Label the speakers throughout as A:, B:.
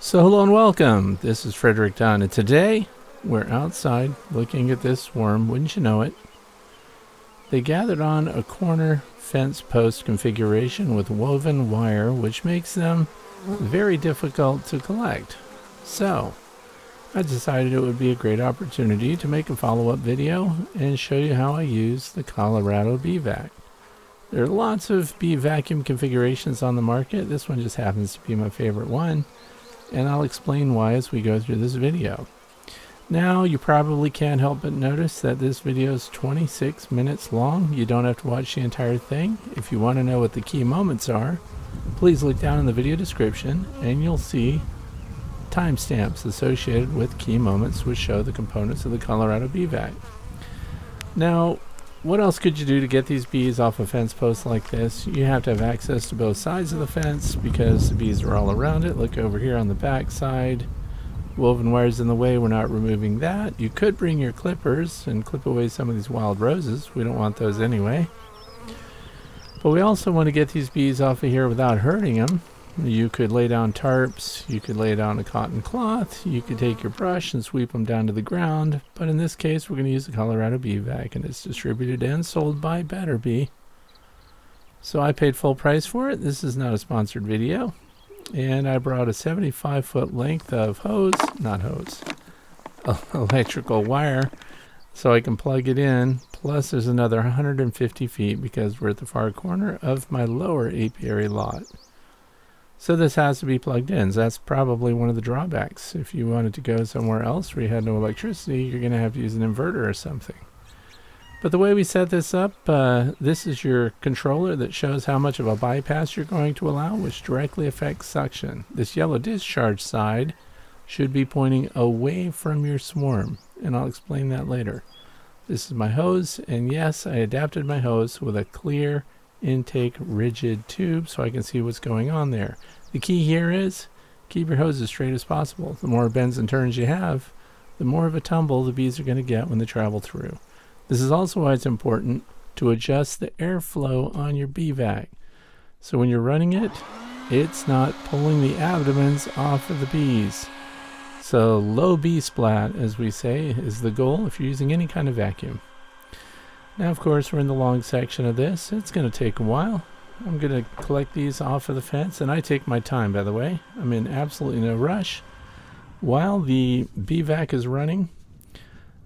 A: So hello and welcome. This is Frederick Dunn, and today we're outside looking at this swarm. Wouldn't you know it? They gathered on a corner fence post configuration with woven wire, which makes them very difficult to collect. So I decided it would be a great opportunity to make a follow-up video and show you how I use the Colorado Bee Vac. There are lots of bee vacuum configurations on the market. This one just happens to be my favorite one, and I'll explain why as we go through this video. Now, you probably can't help but notice that this video is 26 minutes long. You don't have to watch the entire thing. If you want to know what the key moments are, please look down in the video description and you'll see timestamps associated with key moments which show the components of the Colorado Bee Vac. Now, what else could you do to get these bees off a fence post like this? You have to have access to both sides of the fence because the bees are all around it. Look over here on the back side. Woven wire's in the way. We're not removing that. You could bring your clippers and clip away some of these wild roses. We don't want those anyway. But we also want to get these bees off of here without hurting them. You could lay down tarps, you could lay down a cotton cloth, you could take your brush and sweep them down to the ground, but in this case we're going to use the Colorado Bee Vac, and it's distributed and sold by Better Bee. So I paid full price for it. This is not a sponsored video, and I brought a 75-foot length of electrical wire so I can plug it in, plus there's another 150 feet because we're at the far corner of my lower apiary lot. So this has to be plugged in. So that's probably one of the drawbacks. If you wanted to go somewhere else where you had no electricity, you're going to have to use an inverter or something. But the way we set this up, this is your controller that shows how much of a bypass you're going to allow, which directly affects suction. This yellow discharge side should be pointing away from your swarm, and I'll explain that later. This is my hose, and yes, I adapted my hose with a clear intake rigid tube so I can see what's going on there. The key here is keep your hose as straight as possible. The more bends and turns you have, the more of a tumble the bees are going to get when they travel through. This is also why it's important to adjust the airflow on your bee vac. So when you're running it, it's not pulling the abdomens off of the bees. So low bee splat, as we say, is the goal if you're using any kind of vacuum. Now, of course, we're in the long section of this. It's going to take a while. I'm going to collect these off of the fence, and I take my time, by the way. I'm in absolutely no rush. While the bee vac is running,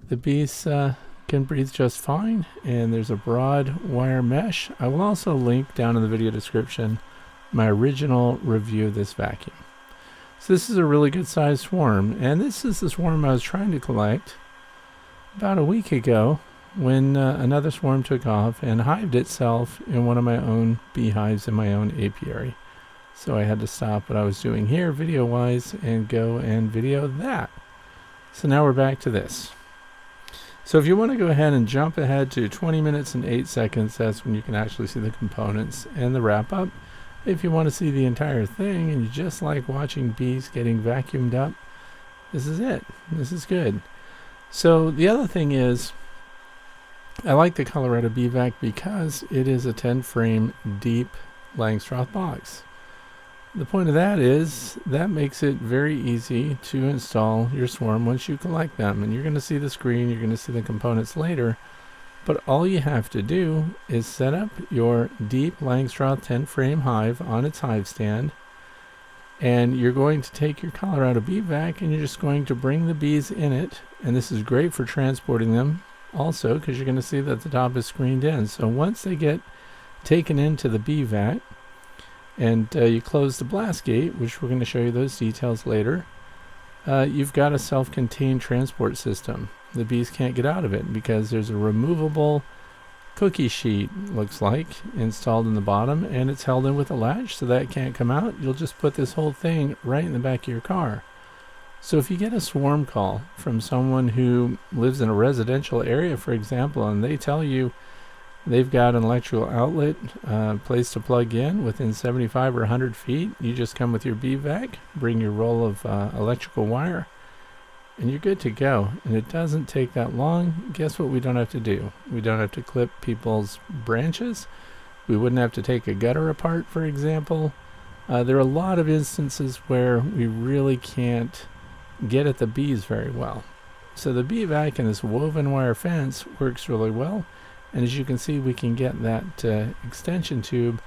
A: the bees can breathe just fine, and there's a broad wire mesh. I will also link down in the video description my original review of this vacuum. So this is a really good sized swarm, and this is the swarm I was trying to collect about a week ago when another swarm took off and hived itself in one of my own beehives in my own apiary. So I had to stop what I was doing here video wise and go and video that. So now we're back to this. So if you want to go ahead and jump ahead to 20 minutes and 8 seconds, that's when you can actually see the components and the wrap up. If you want to see the entire thing and you just like watching bees getting vacuumed up, this is it. This is good. So the other thing is, I like the Colorado Bee Vac because it is a 10-frame deep Langstroth box. The point of that is that makes it very easy to install your swarm once you collect them. And you're going to see the screen, you're going to see the components later. But all you have to do is set up your deep Langstroth 10-frame hive on its hive stand. And you're going to take your Colorado Bee Vac and you're just going to bring the bees in it. And this is great for transporting them also, because you're going to see that the top is screened in. So once they get taken into the bee vac and you close the blast gate, which we're going to show you those details later, you've got a self-contained transport system. The bees can't get out of it because there's a removable cookie sheet, looks like, installed in the bottom, and it's held in with a latch so that it can't come out. You'll just put this whole thing right in the back of your car. So if you get a swarm call from someone who lives in a residential area, for example, and they tell you they've got an electrical outlet place to plug in within 75 or 100 feet, you just come with your bee vac, bring your roll of electrical wire, and you're good to go. And it doesn't take that long. Guess what we don't have to do? We don't have to clip people's branches. We wouldn't have to take a gutter apart, for example. There are a lot of instances where we really can't get at the bees very well. So the Bee Vac and this woven wire fence works really well. And as you can see, we can get that extension tube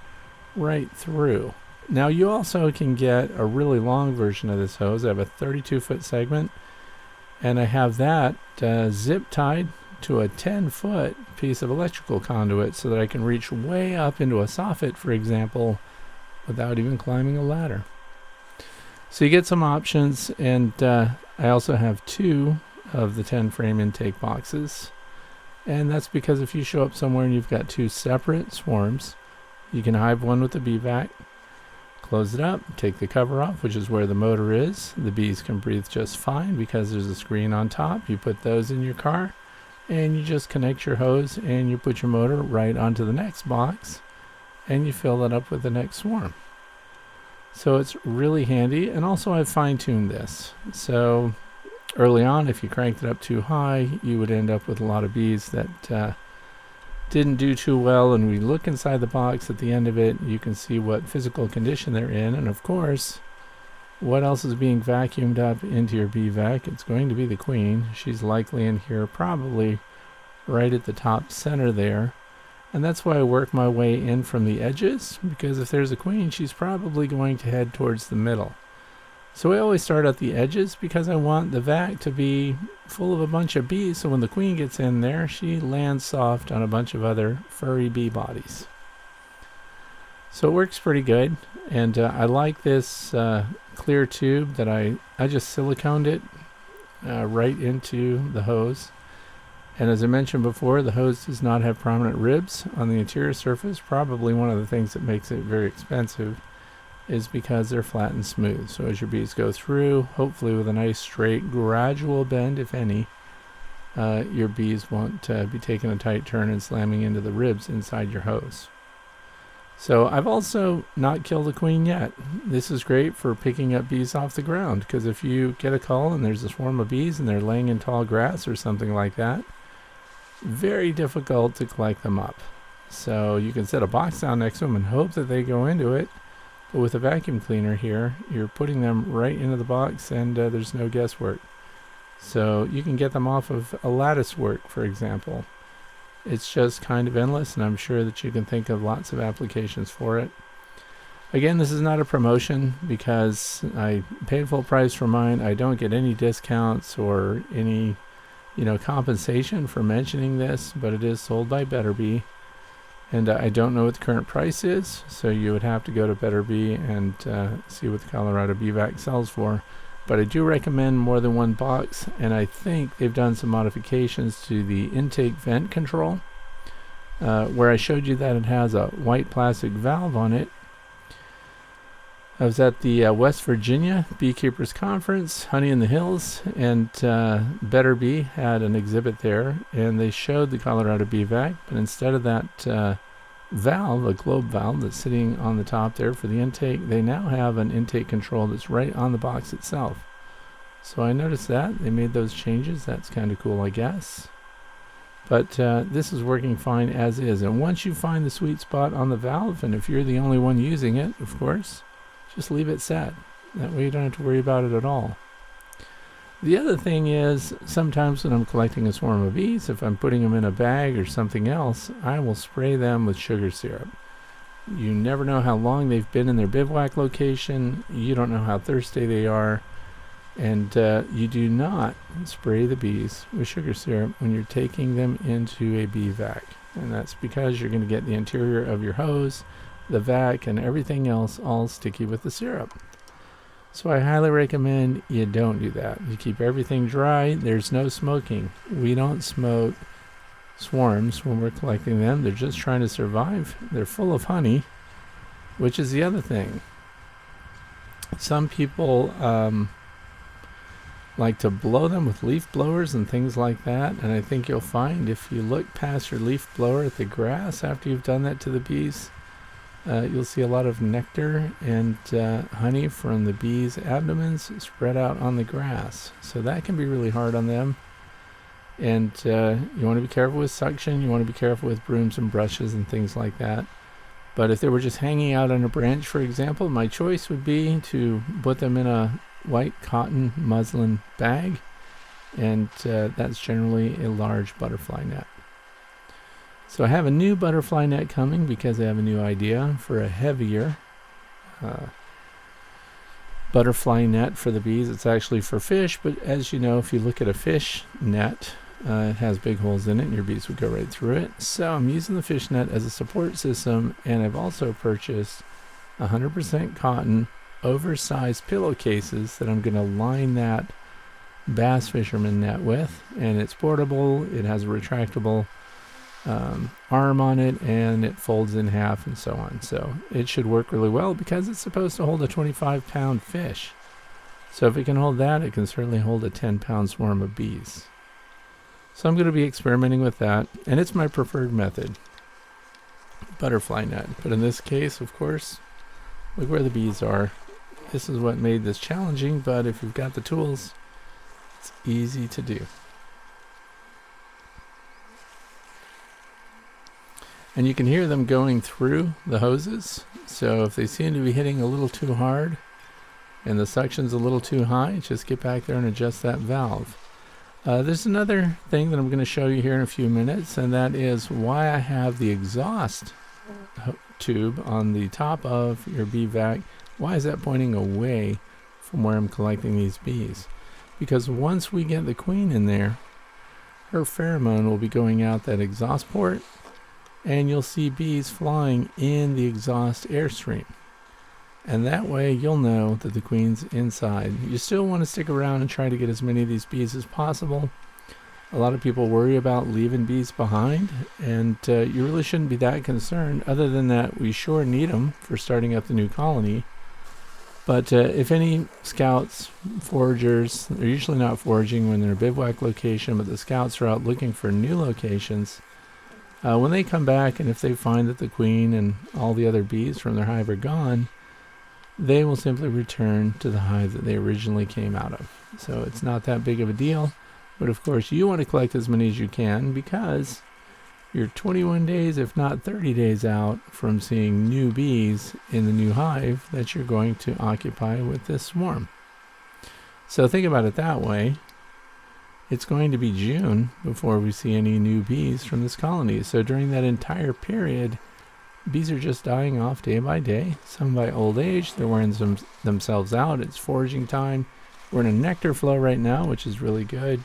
A: right through. Now you also can get a really long version of this hose. I have a 32-foot segment, and I have that zip tied to a 10-foot piece of electrical conduit so that I can reach way up into a soffit, for example, without even climbing a ladder. So you get some options, and I also have 2 of the 10 frame intake boxes. And that's because if you show up somewhere and you've got 2 separate swarms, you can hive one with the Bee Vac, close it up, take the cover off, which is where the motor is. The bees can breathe just fine because there's a screen on top. You put those in your car, and you just connect your hose, and you put your motor right onto the next box, and you fill that up with the next swarm. So it's really handy, and also I've fine-tuned this. So early on, if you cranked it up too high, you would end up with a lot of bees that didn't do too well, and we look inside the box at the end of it, you can see what physical condition they're in, and of course, what else is being vacuumed up into your Bee Vac? It's going to be the queen. She's likely in here, probably right at the top center there, and that's why I work my way in from the edges, because if there's a queen, she's probably going to head towards the middle. So I always start at the edges because I want the vac to be full of a bunch of bees, so when the queen gets in there, she lands soft on a bunch of other furry bee bodies. So it works pretty good, and I like this clear tube that I just siliconed it right into the hose. And as I mentioned before, the hose does not have prominent ribs on the interior surface. Probably one of the things that makes it very expensive is because they're flat and smooth. So as your bees go through, hopefully with a nice straight gradual bend, if any, your bees won't be taking a tight turn and slamming into the ribs inside your hose. So I've also not killed a queen yet. This is great for picking up bees off the ground, because if you get a call and there's a swarm of bees and they're laying in tall grass or something like that, very difficult to collect them up. So you can set a box down next to them and hope that they go into it. But with a vacuum cleaner here, you're putting them right into the box, and there's no guesswork. So you can get them off of a lattice work, for example. It's just kind of endless, and I'm sure that you can think of lots of applications for it. Again, this is not a promotion because I paid full price for mine. I don't get any discounts or any, compensation for mentioning this, but it is sold by Better Bee. And I don't know what the current price is, so you would have to go to Better Bee and see what the Colorado Bee Vac sells for. But I do recommend more than one box, and I think they've done some modifications to the intake vent control, where I showed you that it has a white plastic valve on it. I was at the West Virginia Beekeepers Conference, Honey in the Hills, and Better Bee had an exhibit there, and they showed the Colorado Bee Vac, but instead of that valve, a globe valve that's sitting on the top there for the intake, they now have an intake control that's right on the box itself. So I noticed that they made those changes. That's kind of cool, I guess. But this is working fine as is, and once you find the sweet spot on the valve, and if you're the only one using it, of course, just leave it set. That way you don't have to worry about it at all. The other thing is, sometimes when I'm collecting a swarm of bees, if I'm putting them in a bag or something else, I will spray them with sugar syrup. You never know how long they've been in their bivouac location. You don't know how thirsty they are. And you do not spray the bees with sugar syrup when you're taking them into a bee vac. And that's because you're going to get the interior of your hose, the vac, and everything else all sticky with the syrup. So I highly recommend you don't do that. You keep everything dry. There's no smoking. We don't smoke swarms when we're collecting them. They're just trying to survive. They're full of honey, which is the other thing. Some people like to blow them with leaf blowers and things like that, and I think you'll find if you look past your leaf blower at the grass after you've done that to the bees, you'll see a lot of nectar and honey from the bees' abdomens spread out on the grass. So that can be really hard on them. And you want to be careful with suction. You want to be careful with brooms and brushes and things like that. But if they were just hanging out on a branch, for example, my choice would be to put them in a white cotton muslin bag, and that's generally a large butterfly net. So I have a new butterfly net coming because I have a new idea for a heavier butterfly net for the bees. It's actually for fish, but as you know, if you look at a fish net, it has big holes in it and your bees would go right through it. So I'm using the fish net as a support system, and I've also purchased 100% cotton oversized pillowcases that I'm going to line that bass fisherman net with, and it's portable, it has a retractable arm on it, and it folds in half and so on. So it should work really well because it's supposed to hold a 25-pound fish. So if it can hold that, it can certainly hold a 10-pound swarm of bees. So I'm going to be experimenting with that, and it's my preferred method, butterfly net. But in this case, of course, look where the bees are. This is what made this challenging, but if you've got the tools, it's easy to do. And you can hear them going through the hoses. So if they seem to be hitting a little too hard and the suction's a little too high, just get back there and adjust that valve. There's another thing that I'm going to show you here in a few minutes, and that is why I have the exhaust tube on the top of your bee vac. Why is that pointing away from where I'm collecting these bees? Because once we get the queen in there, her pheromone will be going out that exhaust port, and you'll see bees flying in the exhaust airstream. And that way you'll know that the queen's inside. You still want to stick around and try to get as many of these bees as possible. A lot of people worry about leaving bees behind, and you really shouldn't be that concerned. Other than that, we sure need them for starting up the new colony. But if any scouts, foragers, they're usually not foraging when they're a bivouac location, but the scouts are out looking for new locations. When they come back, and if they find that the queen and all the other bees from their hive are gone, they will simply return to the hive that they originally came out of. So it's not that big of a deal. But of course, you want to collect as many as you can because you're 21 days, if not 30 days out from seeing new bees in the new hive that you're going to occupy with this swarm. So think about it that way. It's going to be June before we see any new bees from this colony. So during that entire period, bees are just dying off day by day. Some by old age, they're wearing themselves out. It's foraging time. We're in a nectar flow right now, which is really good.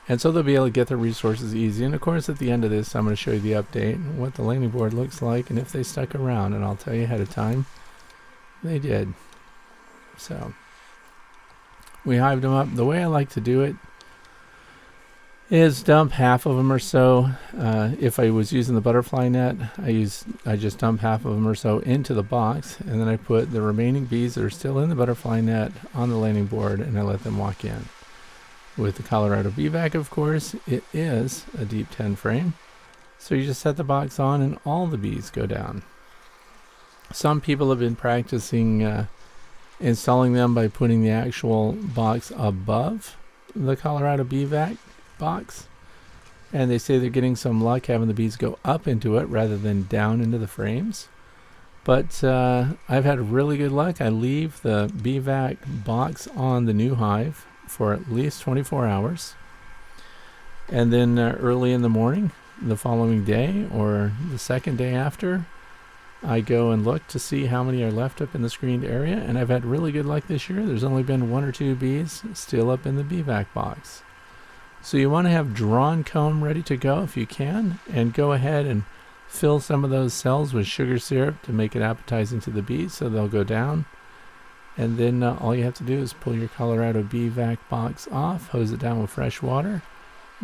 A: And so they'll be able to get their resources easy. And of course, at the end of this, I'm going to show you the update and what the landing board looks like and if they stuck around. And I'll tell you ahead of time, they did. So we hived them up. The way I like to do it is dump half of them or so. If I was using the butterfly net, I just dump half of them or so into the box, and then I put the remaining bees that are still in the butterfly net on the landing board, and I let them walk in. With the Colorado Bee Vac, of course, it is a deep 10 frame, so you just set the box on and all the bees go down. Some people have been practicing installing them by putting the actual box above the Colorado Bee Vac box, and they say they're getting some luck having the bees go up into it rather than down into the frames. But I've had really good luck. I leave the Bee Vac box on the new hive for at least 24 hours, and then early in the morning the following day or the second day after, I go and look to see how many are left up in the screened area, and I've had really good luck this year. There's only been 1 or 2 bees still up in the Bee Vac box. So you want to have drawn comb ready to go if you can, and go ahead and fill some of those cells with sugar syrup to make it appetizing to the bees so they'll go down. And then all you have to do is pull your Colorado Bee Vac box off, hose it down with fresh water,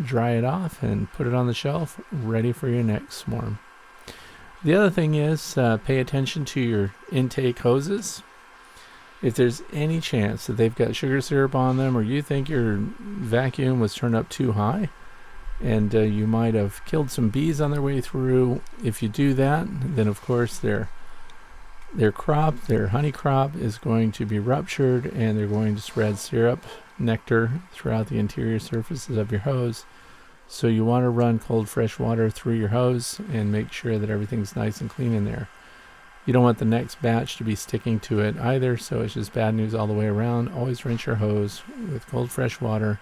A: dry it off, and put it on the shelf ready for your next swarm. The other thing is pay attention to your intake hoses. If there's any chance that they've got sugar syrup on them, or you think your vacuum was turned up too high and you might have killed some bees on their way through, if you do that, then of course their honey crop is going to be ruptured, and they're going to spread syrup, nectar throughout the interior surfaces of your hose. So you want to run cold fresh water through your hose and make sure that everything's nice and clean in there. You don't want the next batch to be sticking to it either, so it's just bad news all the way around. Always rinse your hose with cold fresh water,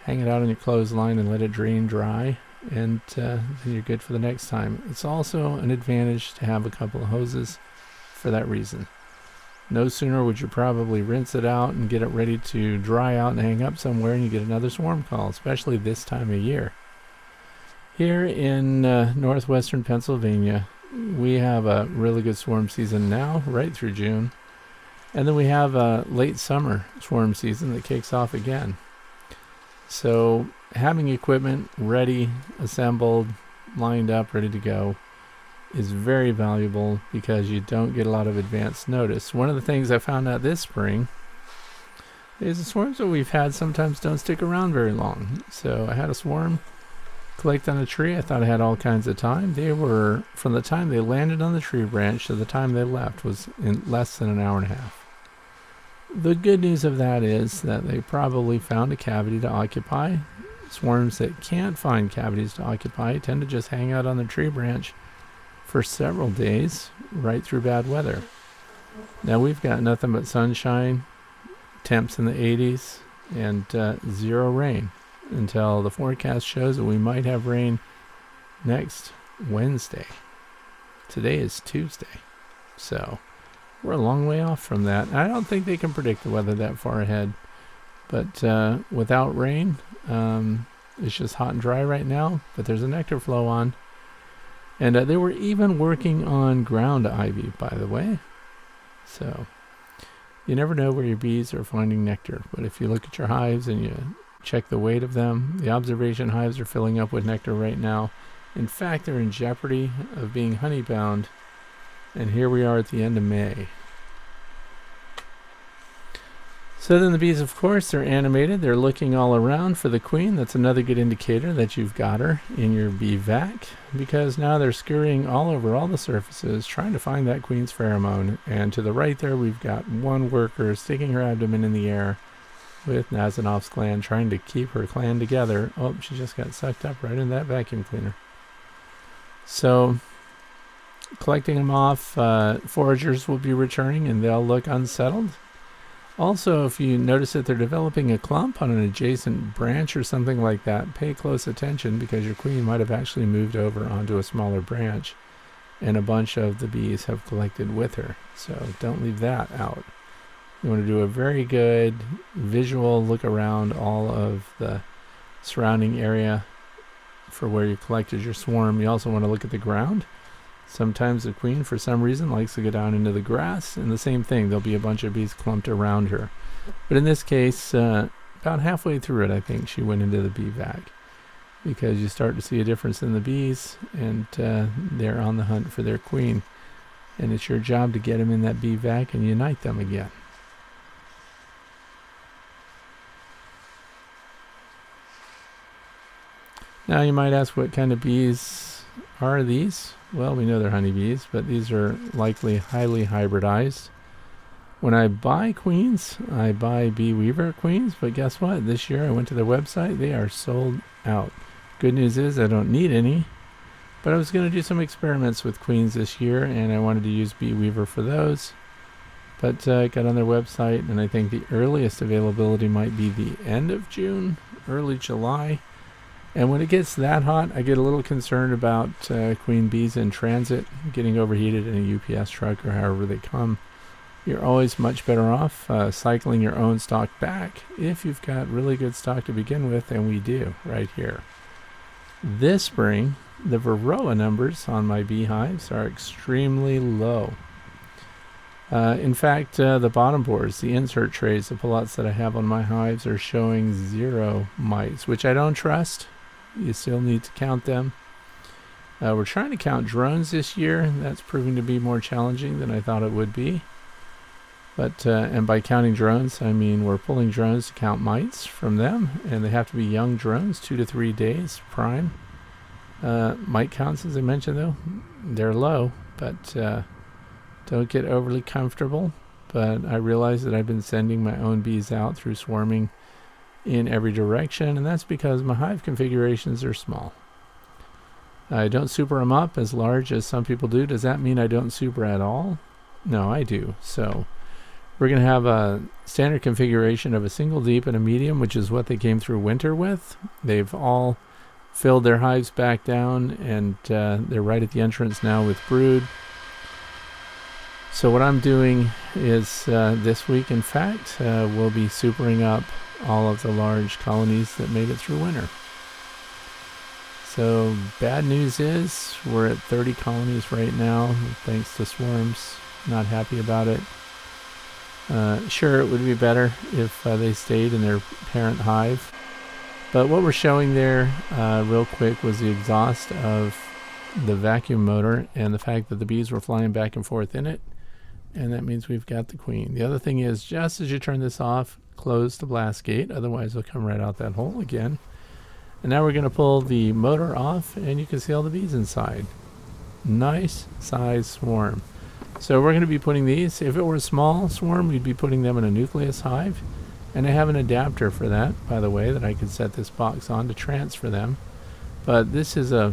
A: hang it out on your clothesline and let it drain dry, and then you're good for the next time. It's also an advantage to have a couple of hoses for that reason. No sooner would you probably rinse it out and get it ready to dry out and hang up somewhere, and you get another swarm call, especially this time of year. Here in northwestern Pennsylvania, we have a really good swarm season now, right through June. And then we have a late summer swarm season that kicks off again. So having equipment ready, assembled, lined up, ready to go is very valuable because you don't get a lot of advance notice. One of the things I found out this spring is the swarms that we've had sometimes don't stick around very long. So I had a swarm collect on a tree. I thought I had all kinds of time. They were, from the time they landed on the tree branch to the time they left, was in less than an hour and a half. The good news of that is that they probably found a cavity to occupy. Swarms that can't find cavities to occupy tend to just hang out on the tree branch for several days, right through bad weather. Now we've got nothing but sunshine, temps in the 80s, and zero rain until the forecast shows that we might have rain next Wednesday. Today is Tuesday, so we're a long way off from that. I don't think they can predict the weather that far ahead, but without rain, it's just hot and dry right now, but there's a nectar flow on. And they were even working on ground ivy, by the way. So you never know where your bees are finding nectar. But if you look at your hives and you check the weight of them, the observation hives are filling up with nectar right now. In fact, they're in jeopardy of being honey-bound. And here we are at the end of May. So then the bees, of course, they're animated. They're looking all around for the queen. That's another good indicator that you've got her in your bee vac, because now they're scurrying all over all the surfaces trying to find that queen's pheromone. And to the right there, we've got one worker sticking her abdomen in the air with Nazanov's gland, trying to keep her clan together. Oh, she just got sucked up right in that vacuum cleaner. So collecting them off, foragers will be returning and they'll look unsettled. Also, if you notice that they're developing a clump on an adjacent branch or something like that, pay close attention, because your queen might have actually moved over onto a smaller branch and a bunch of the bees have collected with her. So don't leave that out. You want to do a very good visual look around all of the surrounding area for where you collected your swarm. You also want to look at the ground. Sometimes the queen, for some reason, likes to go down into the grass, and the same thing, there'll be a bunch of bees clumped around her. But in this case, about halfway through it, I think she went into the bee vac, because you start to see a difference in the bees, and they're on the hunt for their queen. And it's your job to get them in that bee vac and unite them again. Now you might ask, what kind of bees are these? Well, we know they're honeybees, but these are likely highly hybridized. When I buy queens, I buy bee weaver queens, but guess what? This year I went to their website, they are sold out. Good news is I don't need any, but I was going to do some experiments with queens this year, and I wanted to use bee weaver for those. But I got on their website, and I think the earliest availability might be the end of June, early July. And when it gets that hot, I get a little concerned about queen bees in transit getting overheated in a UPS truck or however they come. You're always much better off cycling your own stock back if you've got really good stock to begin with, and we do right here. This spring, the Varroa numbers on my beehives are extremely low. In fact, the bottom boards, the insert trays, the pullouts that I have on my hives are showing 0 mites, which I don't trust. You still need to count them. We're trying to count drones this year. That's proving to be more challenging than I thought it would be. But and by counting drones, I mean we're pulling drones to count mites from them, and they have to be young drones, 2 to 3 days prime. Mite counts, as I mentioned, though, they're low, but don't get overly comfortable. But I realize that I've been sending my own bees out through swarming in every direction, and that's because my hive configurations are small. I don't super them up as large as some people do. Does that mean I don't super at all? No, I do. So we're going to have a standard configuration of a single deep and a medium, which is what they came through winter with. They've all filled their hives back down, and they're right at the entrance now with brood. So what I'm doing is this week, in fact, we'll be supering up all of the large colonies that made it through winter. So bad news is we're at 30 colonies right now, thanks to swarms. Not happy about it. Sure, it would be better if they stayed in their parent hive. But what we're showing there real quick was the exhaust of the vacuum motor and the fact that the bees were flying back and forth in it. And that means we've got the queen. The other thing is, just as you turn this off, close the blast gate. Otherwise, it'll come right out that hole again. And now we're going to pull the motor off, and you can see all the bees inside. Nice size swarm. So we're going to be putting these, if it were a small swarm, we'd be putting them in a nucleus hive. And I have an adapter for that, by the way, that I could set this box on to transfer them. But this is a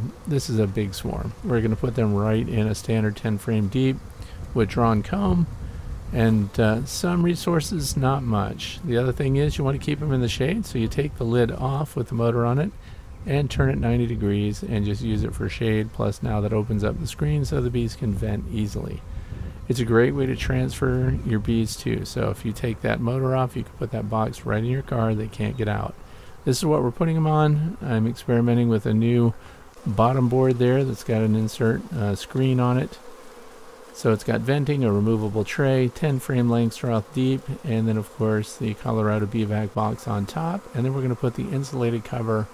A: big swarm. We're going to put them right in a standard 10 frame deep with drawn comb. And some resources, not much. The other thing is you want to keep them in the shade, so you take the lid off with the motor on it and turn it 90 degrees and just use it for shade. Plus now that opens up the screen so the bees can vent easily. It's a great way to transfer your bees too. So if you take that motor off, you can put that box right in your car. They can't get out. This is what we're putting them on. I'm experimenting with a new bottom board there that's got an insert screen on it. So it's got venting, a removable tray, 10 frame Langstroth deep, and then of course the Colorado Bee Vac box on top. And then we're going to put the insulated cover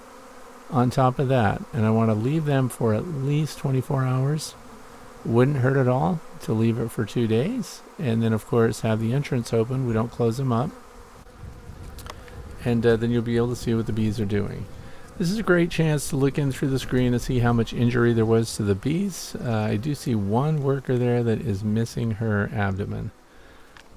A: on top of that. And I want to leave them for at least 24 hours. Wouldn't hurt at all to leave it for 2 days. And then of course have the entrance open. We don't close them up. And then you'll be able to see what the bees are doing. This is a great chance to look in through the screen and see how much injury there was to the bees. I do see one worker there that is missing her abdomen.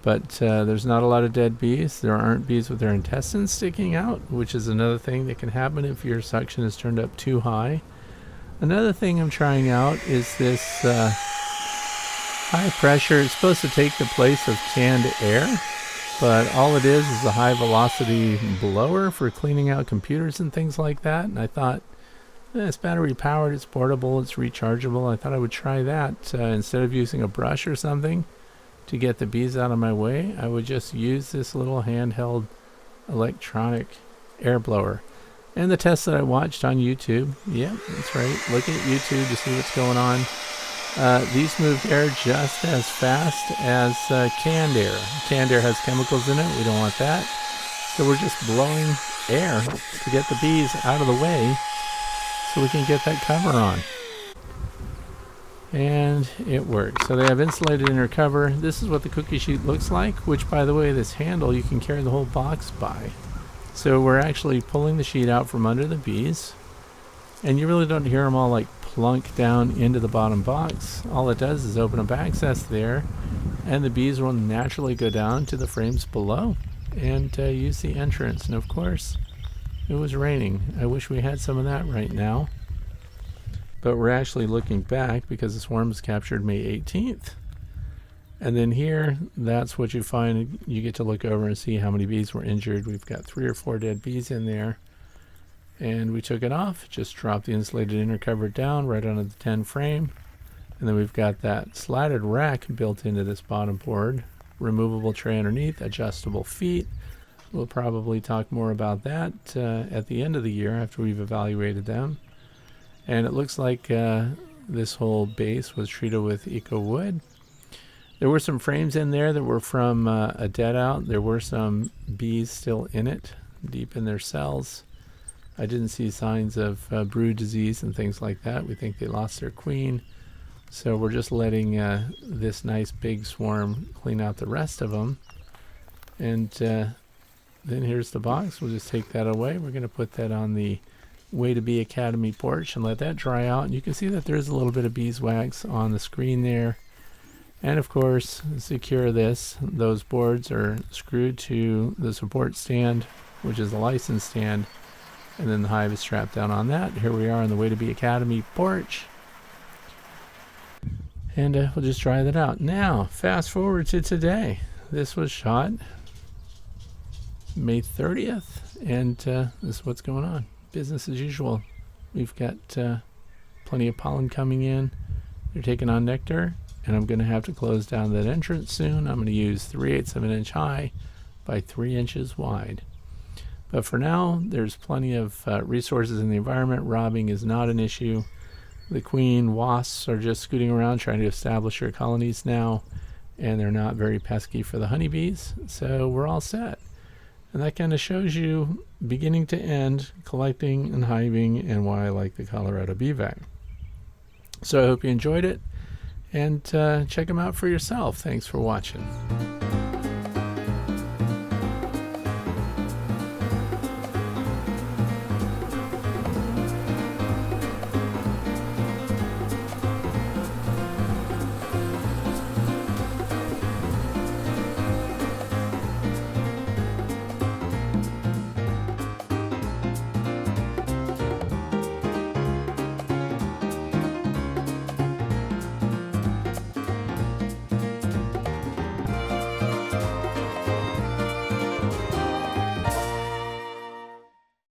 A: But there's not a lot of dead bees. There aren't bees with their intestines sticking out, which is another thing that can happen if your suction is turned up too high. Another thing I'm trying out is this high pressure. It's supposed to take the place of canned air. But all it is a high velocity blower for cleaning out computers and things like that. And I thought, it's battery powered, it's portable, it's rechargeable. I thought I would try that. Instead of using a brush or something to get the bees out of my way, I would just use this little handheld electronic air blower. And the test that I watched on YouTube, yeah, that's right. Look at YouTube to see what's going on. These move air just as fast as canned air. Canned air has chemicals in it. We don't want that. So we're just blowing air to get the bees out of the way so we can get that cover on. And it works. So they have insulated inner cover. This is what the cookie sheet looks like, which, by the way, this handle you can carry the whole box by. So we're actually pulling the sheet out from under the bees. And you really don't hear them all like plunk down into the bottom box. All it does is open up access there, and the bees will naturally go down to the frames below and use the entrance. And of course, it was raining. I wish we had some of that right now. But we're actually looking back because the swarm was captured May 18th. And then here, that's what you find. You get to look over and see how many bees were injured. We've got 3 or 4 dead bees in there. And we took it off, just dropped the insulated inner cover down right onto the 10 frame. And then we've got that slatted rack built into this bottom board. Removable tray underneath, adjustable feet. We'll probably talk more about that at the end of the year after we've evaluated them. And it looks like this whole base was treated with eco wood. There were some frames in there that were from a dead out. There were some bees still in it, deep in their cells. I didn't see signs of brood disease and things like that. We think they lost their queen. So we're just letting this nice big swarm clean out the rest of them. And then here's the box. We'll just take that away. We're going to put that on the Way to Bee Academy porch and let that dry out. And you can see that there's a little bit of beeswax on the screen there. And of course, secure this. Those boards are screwed to the support stand which is the license stand, and then the hive is strapped down on that. Here we are on the Way to Bee Academy porch, and we'll just try that out. Now, fast forward to today. This was shot May 30th, and this is what's going on. Business as usual. We've got plenty of pollen coming in. They're taking on nectar, and I'm going to have to close down that entrance soon. I'm going to use 3/8 of an inch high by 3 inches wide. But for now, there's plenty of resources in the environment. Robbing is not an issue. The queen wasps are just scooting around trying to establish their colonies now, and they're not very pesky for the honeybees, so we're all set. And that kind of shows you, beginning to end, collecting and hiving, and why I like the Colorado Bee Vac. So I hope you enjoyed it, and check them out for yourself. Thanks for watching.